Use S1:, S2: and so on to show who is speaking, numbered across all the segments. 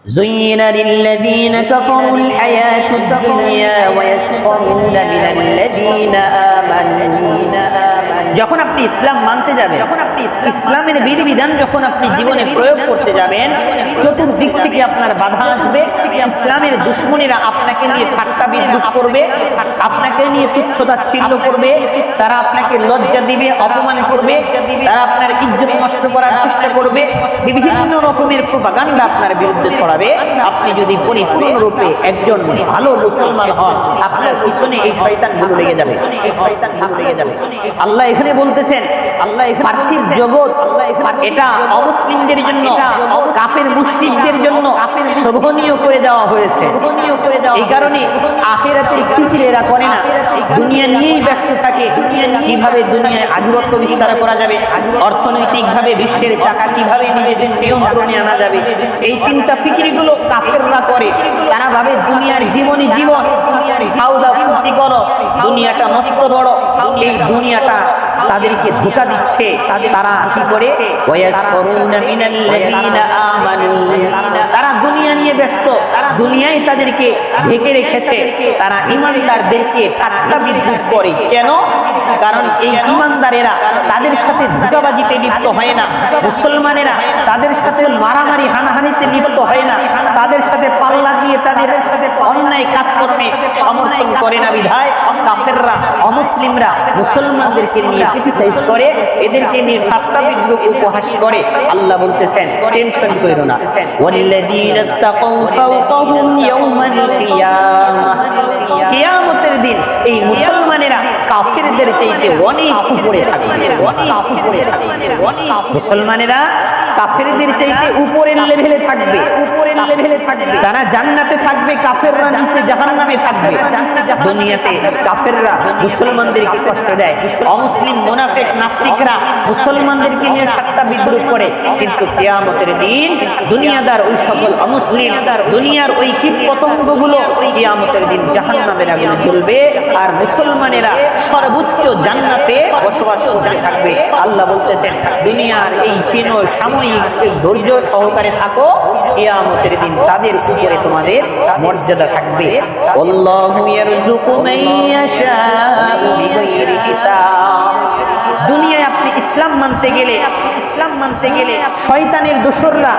S1: زين للذين كفروا الحياة الدنيا ويسخرون من الذين آمنوا যখন আপনি ইসলাম মানতে যাবেন, যখন আপনি ইসলামের বিধিবিধান যখন আপনি জীবনে প্রয়োগ করতে যাবেন, চতুর্দিক থেকে আপনার বাধা আসবে। ইসলামের দুশমনেরা আপনাকে নিয়ে ঠাট্টা বিদ্রুপ করবে, আপনাকে নিয়ে তুচ্ছ-তাচ্ছিল্য করবে, তারা আপনাকে লজ্জা দিবে, অপমান করবে, তারা আপনার ইজ্জত নষ্ট করার চেষ্টা করবে, বিভিন্ন রকমের প্রোপাগান্ডা আপনার বিরুদ্ধে ছড়াবে। আপনি যদি পরিপূর্ণরূপে একজন ভালো মুসলমান হন, আপনার পিছনে এই শয়তানগুলো লেগে যাবে, এই শয়তানগুলো লেগে যাবে। আল্লাহ এখানে বলতেছেন, আল্লাহ পার্থিব জগৎ এটা অমুসলিমদের জন্য, কাফের মুশরিকদের জন্য শোভনীয় করে দেওয়া হয়েছে। এই কারণে আখিরাতের ফিকির এরা করে না, দুনিয়া নিয়েই ব্যস্ত থাকে। কিভাবে দুনিয়ায় আধিপত্য বিস্তার করা যাবে, অর্থনৈতিকভাবে বিশ্বের চাকা কিভাবে নিজেদের নিয়ন্ত্রণে আনা যাবে, এই চিন্তা ফিকিরগুলো কাফেররা করে। তারা ভাবে দুনিয়ার জীবনই জীবন, খাওয়া ফুর্তি করো, দুনিয়াটা মস্ত বড়। এই দুনিয়াটা তাদেরকে ধোঁকা দিচ্ছে। তারা কি করে? তারা দুনিয়া নিয়ে ব্যস্ত, দুনিয়ায় তাদেরকে ঢেকে রেখেছে। তারা ইমানদারদেরকে ঠাট্টা বিদ্রুপ করে। কেন? কারণ এই ইমানদারেরা তাদের সাথে ধোঁকাবাজিতে লিপ্ত হয় না, মুসলমানেরা তাদের সাথে মারামারি হানাহানিতে লিপ্ত হয় না, তাদের সাথে পাল্লা দিয়ে তাদের সাথে অন্যায় কাজ করতে সমর্থন করে না। বিধায় কাফেররা, অমুসলিমরা মুসলমানদেরকে নিয়ে ক্রিটিসাইজ করে, এদেরকে নিয়ে ঠাট্টা বিদ্রুপ উপহাস করে। আল্লাহ বলতেছেন, টেনশন কইরো না। ওয়াল্লাযীনা তাকাউ ফাওকাহুম ইয়াওমাল কিয়ামাহ, কিয়ামতের দিন এই মুসলমানেরা কাফেরদের চাইতে অনেক উপরে থাকবে, অনেক উপরে থাকবে। মুসলমানেরা কাফেরদের চাইতে উপরের লেভেলে থাকবে, উপরের লেভেলে থাকবে। তারা জান্নাতে থাকবে, কাফেররা নিচে জাহান্নামে থাকবে। দুনিয়াতে কাফেররা মুসলমানদেরকে কষ্ট দেয়, অমুসলিম মুনাফিক নাস্তিকরা মুসলমানদেরকে নিয়ে ঠাট্টা বিদ্রুপ করে। কিন্তু কিয়ামতের দিন দুনিয়াদার ওই সকল অমুসলিম, দুনিয়ার ওই কীট পতঙ্গগুলো কিয়ামতের দিন জাহান্নামের আগুনে জ্বলবে, আর মুসলমানেরা সর্বোচ্চ জান্নাতে বসবাস করতে থাকবে। আল্লাহ বলতেছেন, দুনিয়ার এই ক্ষীণ সাময়িক ধৈর্য সহকারে থাকো, কিয়ামতের দিন তাদের উপরে তোমাদের মর্যাদা থাকবে। আল্লাহু ইয়ারযুকু মান ইয়াশাউ বিগাইরি হিসাব। দুনিয়ায় আপনি ইসলাম মানতে গেলে, শয়তানের দোসররা,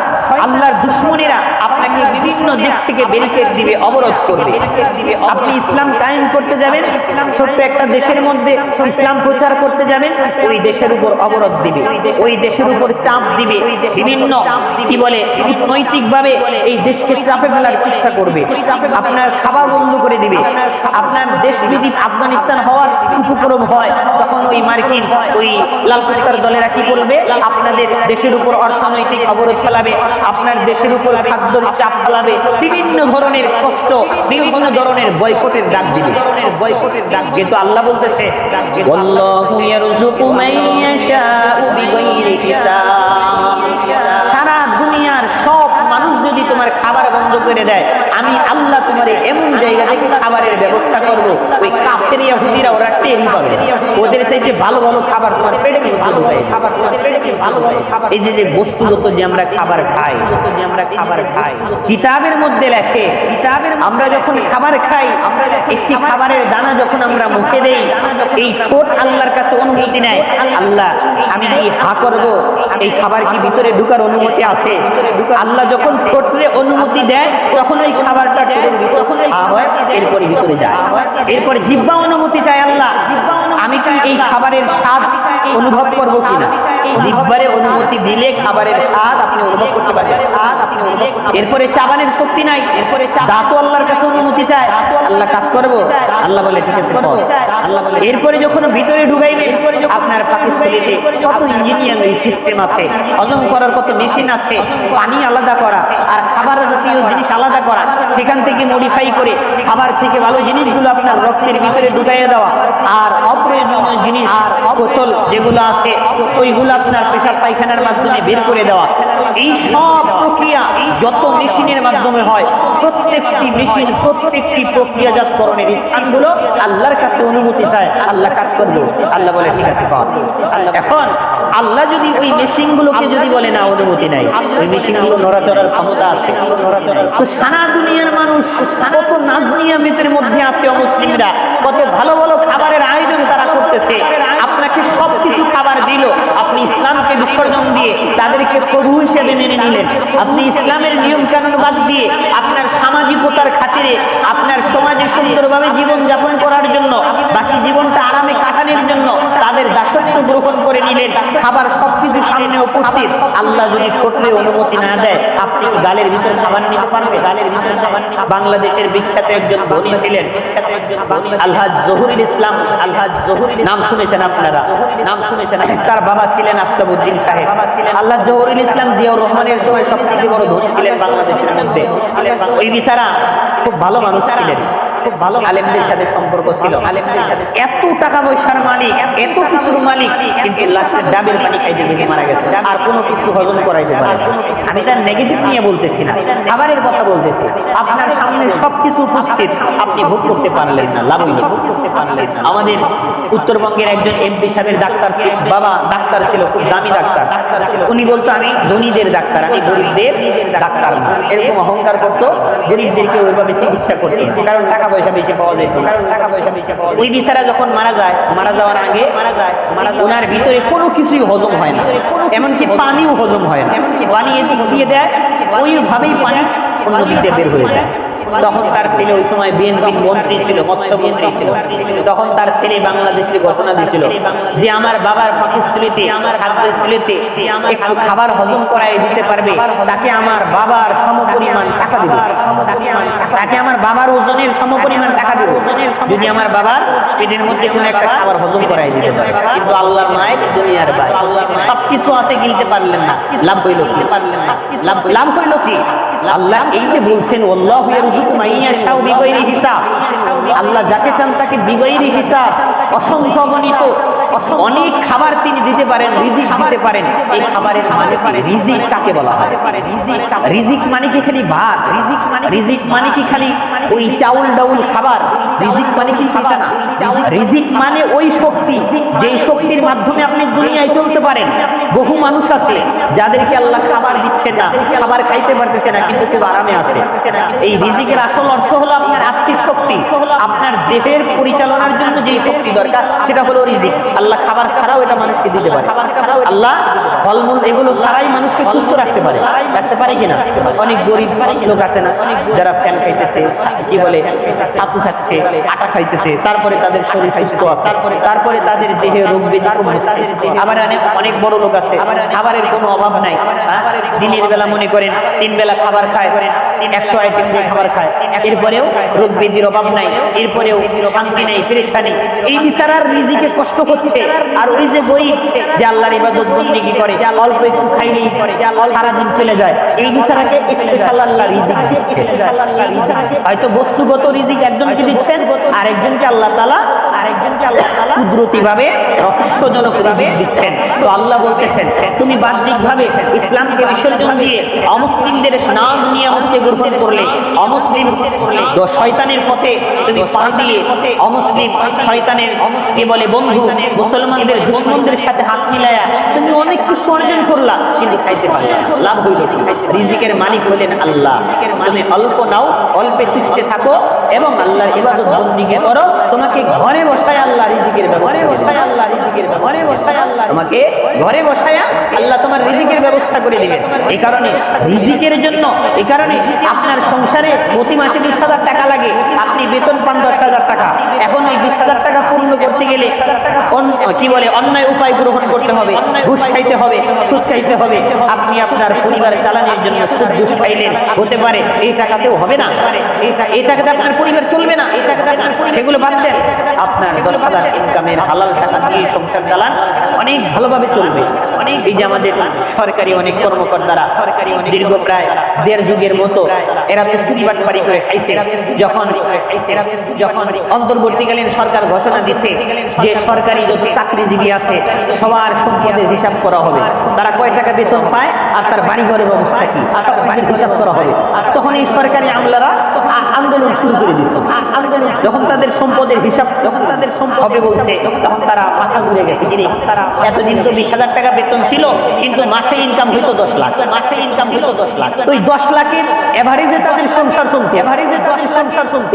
S1: আল্লাহর দুশমনেরা আপনাকে বিভিন্ন দিক থেকে ব্যারিকেড দিবে, অবরোধ করবে। আপনি ইসলাম কায়েম করতে যাবেন, ছোট্ট একটা দেশের মধ্যে ইসলাম প্রচার করতে যাবেন, ওই দেশের উপর অবরোধ দিবে, ওই দেশের উপর চাপ দিবে, বিভিন্ন কি বলে নৈতিকভাবে এই দেশকে চাপে ফেলার চেষ্টা করবে। আপনার খাবার বন্ধ করে দিবে। আপনার দেশ যদি আফগানিস্তান হওয়ার উপক্রম হয়, তখন ওই মার্কিন ওই লাল কুত্তার দলেরা কি করবে? আপনাদের দেশের উপর অর্থনৈতিক অবরোধ ফেলাবে, আপনার দেশের উপর খাদ্যের চাপ ফেলাবে, বিভিন্ন ধরনের কষ্ট, বিভিন্ন ধরনের বয়কটের ডাক দিবে, বয়কটের ডাক। কিন্তু আল্লাহ বলতেছে, আল্লাহু ইয়ারযুকু মান ইয়াশাউ বিগাইরি হিসাব। সারা দুনিয়ার সব মানুষ যদি তোমার খাবার বন্ধ করে দেয়, আমি আল্লাহ তোমার এমন জায়গা থেকে খাবারের ব্যবস্থা করব, ওই কাফের ইহুদিরা ওরা টেরই পাবে। ওদের চাইতে ভালো ভালো খাবার তোমার পেটে ভালো হয়, খাবার তোমার পেটে ভালো ভালো খাবার। এই যে বস্তুগত যে আমরা খাবার খাই, কিতাবের মধ্যে লেখে, আমরা যখন খাবার খাই, আমরা একটি খাবারের দানা যখন আমরা মুখে দেই, এই ঠোঁট আল্লাহর কাছে অনুমতি নেয়। আল্লাহ, আমি কি হা করব, এই খাবার কি ভিতরে ঢুকার অনুমতি আছে? আল্লাহ যখন ঠোঁটে অনুমতি দেয়, তখন ওই খাবারটা ঠোঁটের ভিতরে হয়, এরপরে ভিতরে যায়। এরপর জিহ্বা অনুমতি চায়, আল্লাহ আমি কি এই খাবারের স্বাদ অনুভব করবো কিনা? জিহ্বারে অনুমতি দিলে খাবারের স্বাদ আপনি অনুভব করতে পারবেন। এরপরে চাবানের শক্তি নাই, এরপরে দাঁতও আল্লাহর কাছে অনুমতি চায়, আল্লাহ কাজ করবো, আল্লাহ বলে ঠিক আছে করবো। এরপরে যখন ভিতরে ঢুকাইবে, আপনার পাকিস্তানিতে কত ইঞ্জিনিয়ারিং সিস্টেম আছে, হজম করার কত মেশিন আছে, পানি আলাদা করা আর খাবার জাতীয় জিনিস আলাদা করা, সেখান থেকে মডিফাই করে খাবার থেকে ভালো জিনিসগুলো আপনার রক্তের ভিতরে ঢুকাইয়ে দেওয়া, আর অপ্রয়োজনীয় জিনিস আর অকুশল যেগুলো আছে ওইগুলো আপনার পেশাব পায়খানার মাধ্যমে বের করে দেওয়া। এই সব প্রক্রিয়া যত মেশিনের মাধ্যমে হয়, প্রত্যেকটি মেশিন, প্রত্যেকটি প্রক্রিয়াজাতকরণের স্থানগুলো আল্লাহর কাছে অনুমতি চায়, আল্লাহ কাজ করবে। আল্লাহ বলে ঠিক আছে কর। এখন আল্লাহ যদি ওই মেশিনগুলোকে যদি বলে না অনুমতি নাই, ওই মেশিনগুলো নড়াচড়ার ক্ষমতা আছে, তো সারা দুনিয়ার মানুষ কত নাজ নিয়ামতের মধ্যে আছে অমুসলিমরা, কত ভালো ভালো খাবারের আয়োজন তারা করতেছে, আপনাকে সবকিছু খাবার দিল, আপনি ইসলামকে বিসর্জন দিয়ে তাদেরকে প্রভু হিসেবে মেনে নিলেন। আপনি ইসলামের নিয়ম কানুন বাদ দিয়ে আপনার সামাজিকতার খাতিরে আপনার সমাজে সুন্দরভাবে জীবন যাপন করার জন্য, বাকি জীবনটা আরামে কাটানোর জন্য তাদের দাসত্ব গ্রহণ করে নিলেন। খাবার সবকিছু সামনে উপস্থিত, আল্লাহ যদি ছোটলে অনুমতি না দেয় আপনি গালের ভিতরে খাবার নিতে পারবে? গালের ভিতরে খাবার। বাংলাদেশের বিখ্যাত একজন ধনী ছিলেন আলহাজ জহুরুল ইসলাম, আলহাজ জহুরুল নাম শুনেছেন আপনারা? নাম শুনেছেন? তার বাবা ছিলেন আফতাবউদ্দিন সাহেব। আলহাজ জহুরুল ইসলাম জিয়াউর রহমানের সময় সবচেয়ে বড় ধনী ছিলেন বাংলাদেশের মধ্যে। ওই বিচারা খুব ভালো মানুষ ছিলেন, খুব ভালো আলেমদের সাথে সম্পর্ক ছিল। আলেমদের সাথে এত টাকা পয়সার মালিক, এত কিছুর মালিক, কিন্তু লাস্টে ডাবের পানি খাইতে গিয়ে মারা গেছে, আর কোনো কিছু হজম করাইতে পারে। আমি তার নেগেটিভ নিয়ে বলতেছি না, খাবারের কথা বলতেছি। আপনার সামনে সবকিছু উপস্থিত, আপনি ভোগ করতে পারলেন না, লাভ হইল। আমাদের উত্তরবঙ্গের একজন এমপি সাহেবের ডাক্তার ছিল, বাবা ডাক্তার ছিল, খুব দামি ডাক্তার ছিল। উনি বলতো আমি ধনীদের ডাক্তার, আমি গরিবদের ডাক্তার না, এরকম অহংকার করতো। গরিবদেরকে ওইভাবে চিকিৎসা করতো, কারণ টাকা পয়সা বেশি পাওয়া যেত। ওই বিচারা যখন মারা যায়, মারা যাওয়ার আগে ওনার ভিতরে কোনো কিছুই হজম হয় না, এমনকি পানিও হজম হয় না। পানি এদিক দিয়ে দেয়, ওইভাবেই পানি অন্য দিক দিয়ে বের হয়ে যায়। তখন তার ছেলে, ওই সময় বিএনপির মন্ত্রী ছিল, মৎস্য মন্ত্রী ছিল, তখন তার ছেলে বাংলাদেশে ঘোষণা দিয়েছিল যে আমার বাবার পাকস্থলীতে, আমার খাদ্যস্থলীতে একটু খাবার হজম করাই দিতে পারবে, তাকে আমার বাবার সমপরিমাণ টাকা দিব, তাকে আমার বাবার ওজনের সমপরিমাণ টাকা দিব, যদি আমার বাবার পেটের মধ্যে কোনো একটা খাবার হজম করাই দিতে পারে। কিন্তু আল্লাহর মায় দুনিয়ার ভাই, সবকিছু আছে, গিলতে পারলেন না, লাভ হইল কি? লাভ হইল কি? আল্লাহ এই যে বলছেন আল্লাহু ইয়ারযুকু মান ইয়াশাউ বিগাইরি হিসাব, আল্লাহ যাকে চান তাকে বিগাইরি হিসাব, অসংখ্য গণিত অনেক খাবার তিনি দিতে পারেন, রিজিক দিতে পারেন। এই খাবারের মানে রিজিক কাকে বলা হয়? রিজিক মানে কি খালি ভাত? রিজিক মানে কি খালি ওই চাউল ডাউল খাবার? রিজিক মানে কি খাবার না? রিজিক মানে ওই শক্তি, যেই শক্তির মাধ্যমে আপনি দুনিয়ায় চলতে পারেন। বহু মানুষ আছে যাদেরকে আল্লাহ খাবার দিচ্ছেন না, খাবার খাইতে পারতেছে না, কিন্তু খুব আরামে আছে। এই রিজিকের আসল অর্থ হলো আপনার আত্মিক শক্তি, আপনার দেহের পরিচালনার জন্য যে শক্তি দরকার সেটা হলো রিজিক। আল্লাহ খাবার ছাড়াও এটা মানুষকে দিতে পারে। আল্লাহ ফলমূল এগুলো ছাড়াই মানুষকে সুস্থ রাখতে পারে কিনা? অনেক গরিব লোক আছে না, যারা ফ্যান খাইতেছে, কি বলে ছাতু খাচ্ছে, আটা খাইতেছে, তারপরে তাদের শরীর সুস্থ আছে, তারপরে তাদের দেহে রোগ ব্যাধি কম হচ্ছে। আবার অনেক বড় লোক আছে, খাবারের কোনো অভাব নাই, দিনের বেলা মনে করেন 3 বেলা খাবার খায়, 100 আইটেম দিয়ে খাবার খায়, এরপরেও রোগ ব্যাধির অভাব নাই, এরপরেও শান্তি নাই, পেরেশানি। এই বিচারার রিজিকে কষ্ট হচ্ছে। আর ওই যে গরিব, যে আল্লাহর ইবাদত বন্দেগী করে, অল্প একটু খাইলেই করে, সারাদিন চলে যায়, এই বিচারাকে স্পেশাল আল্লাহ রিজিক দিচ্ছে। হয়তো বস্তুগত রিজিক একজনকে দিচ্ছেন, আরেকজনকে আল্লাহ তাআলা কুদরতি ভাবে রহস্যজনক রিজিক দিচ্ছেন। তো আল্লাহ বলতেছেন তুমি বাহ্যিক ভাবে ইসলামকে বিসর্জন দিয়ে অমুসলিমদের নাজ নিয়ামতকে গ্রহণ করলে, অমুসলিম শয়তানের পথে তুমি পা দিয়ে অমুসলিম শয়তানের কি বলে বন্ধু মুসলমানদের দুশমনদের সাথে হাত মিলায়া তুমি অনেক কিছু অর্জন করলা, কিন্তু খাইতে পারলে না, লাভ হইল কি? রিজিকের মালিক হলেন আল্লাহ। তুমি অল্প নাও, অল্পে তুষ্টে থাকো এবং আল্লাহর ইবাদত বন্দেগী করো। তোমাকে ঘরে বসায় আল্লাহ রিজিকের ব্যবস্থা, তোমাকে ঘরে বসায়া আল্লাহ তোমার রিজিকের ব্যবস্থা করে দিবেন। এই কারণে রিজিকের জন্য, এই কারণে আপনার সংসারে প্রতি মাসে 20,000 টাকা লাগে, আপনি বেতন পান 10,000 টাকা। এখন ওই 20,000 টাকা পূর্ণ করতে গেলে কি বলে অন্যায় উপায় গ্রহণ করতে হবে, ঘুষ খাইতে হবে, সুদ খাইতে হবে। আপনি আপনার পরিবার চালানোর জন্য সুদ ঘুষ খাইলেন, হতে পারে এই টাকাতেও হবে না, এই টাকাতে আপনার পরিবার চলবে না, এই টাকাতে আপনার সেগুলো বাদ দেন। আপনার 10,000 ইনকামের হালাল টাকা দিয়ে সংসার চালান, অনেক ভালোভাবে চলবে। অনেক এই যে আমাদের সরকারি অনেক কর্মকর্তারা দীর্ঘ প্রায় 1.5 যুগের মতো এরা তো চুরিবাটপাড়ি করে খাইছে। যখন অন্তর্বর্তীকালীন সরকার ঘোষণা দিছে যে সরকারি যত চাকরিজীবী আছে সবার সম্পদের হিসাব করা হবে, তারা কয় টাকা বেতন পায় আর তার বাড়ি ঘরের অবস্থা কি, সব বাড়ির হিসাব করা হবে। তখন এই সরকারি আমলারা আন্দোলন শুরু করে দিছে। যখন তাদের সম্পদের হিসাব হবে বলছে, তখন তারা মাথা ঘুরে গেছে। কিরে, এতদিন তো 20,000 টাকা বেতন ছিল, কিন্তু মাসে ইনকাম হইতো 10 লাখ। তো এই 10 লাখের এভারেজে তাদের সংসার চলতো,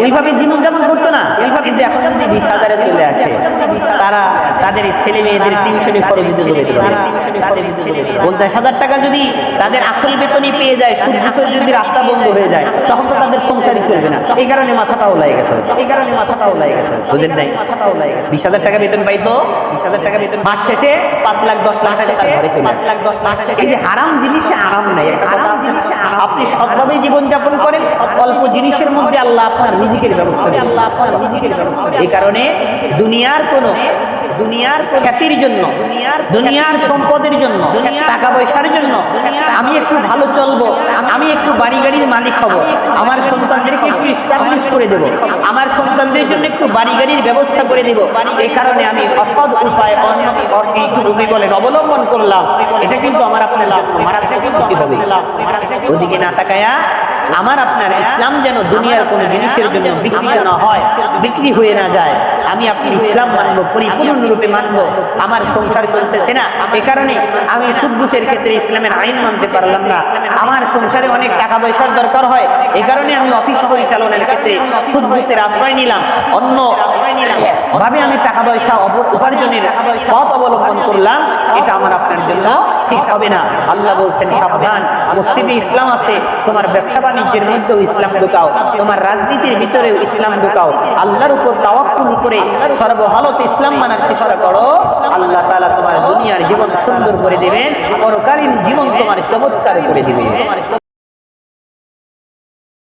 S1: এইভাবে জীবন যাপন করতো না। কিন্তু এখন যদি 20,000-এ চলে আসে, তারা তাদের ছেলে মেয়েদের টিউশনি খরচ দিতে জড়িত হবে। 50,000 টাকা যদি তাদের আসল বেতনই পেয়ে যায়, সুদ ঘুষের যদি রাস্তা বন্ধ হয়ে যায়, তখন তো তাদের সংসারই চলবে না। এই কারণে মাথাটাও লাই গেছে, বুঝেন নাই? 20,000 টাকা বেতন পাইতো, মাস শেষে 5 লাখ 10 লাখ টাকা তার ঘরে চলে আসে। এই যে হারাম জিনিসে আরাম নাই। আপনি সৎভাবে জীবনযাপন করেন, অল্প জিনিসের মধ্যে আল্লাহ আপনার রিজিকের ব্যবস্থা দেন। এই কারণে দুনিয়ার খ্যাতির জন্য, দুনিয়ার সম্পদের জন্য, টাকা পয়সার জন্য আমি একটু ভালো চলবো, আমি একটু বাড়ি গাড়ির মালিক হব, আমার সন্তানদেরকে একটু এস্টাবলিশ করে দেব, আমার সন্তানদের জন্য একটু বাড়ি গাড়ির ব্যবস্থা করে দেব, এই কারণে আমি অসৎ উপায় অবলম্বন করলাম। এটা কিন্তু আমার আপনার মারাত্মক ক্ষতি হবে। ওদিকে না তাকায়া আমার আপনার ইসলাম যেন দুনিয়ার কোনো জিনিসের জন্য বিক্রি না হয়, বিক্রি হয়ে না যায়। আমি আপনি ইসলাম মানবো, পরিপূর্ণরূপে মানবো। আমার সংসার চলতেছে না, এ কারণে আমি সুদ ঘুষের ক্ষেত্রে ইসলামের আইন মানতে পারলাম না। আমার সংসারে অনেক টাকা পয়সার দরকার হয়, এ কারণে আমি অফিস পরিচালনার ক্ষেত্রে সুদ ঘুষের আশ্রয় নিলাম, অন্য ভাবে আমি টাকা পয়সা উপার্জনের পথ অবলম্বন করলাম। এটা আমার আপনার জন্য ঠিক হবে না। আল্লাহ বলছেন, সাবধান, মসজিদে ইসলাম আছে, তোমার ব্যবসা বাণিজ্যের মধ্যেও ইসলাম ঢুকাও, তোমার রাজনীতির ভিতরেও ইসলাম ঢুকাও, আল্লাহর উপর তাওয়াক্কুল করে সর্বহালতে ইসলাম মানার চেষ্টা করো। আল্লাহ তাআলা তোমার দুনিয়ার জীবন সুন্দর করে দিবেন, পরকালীন জীবন তোমার চমৎকার করে দিবেন।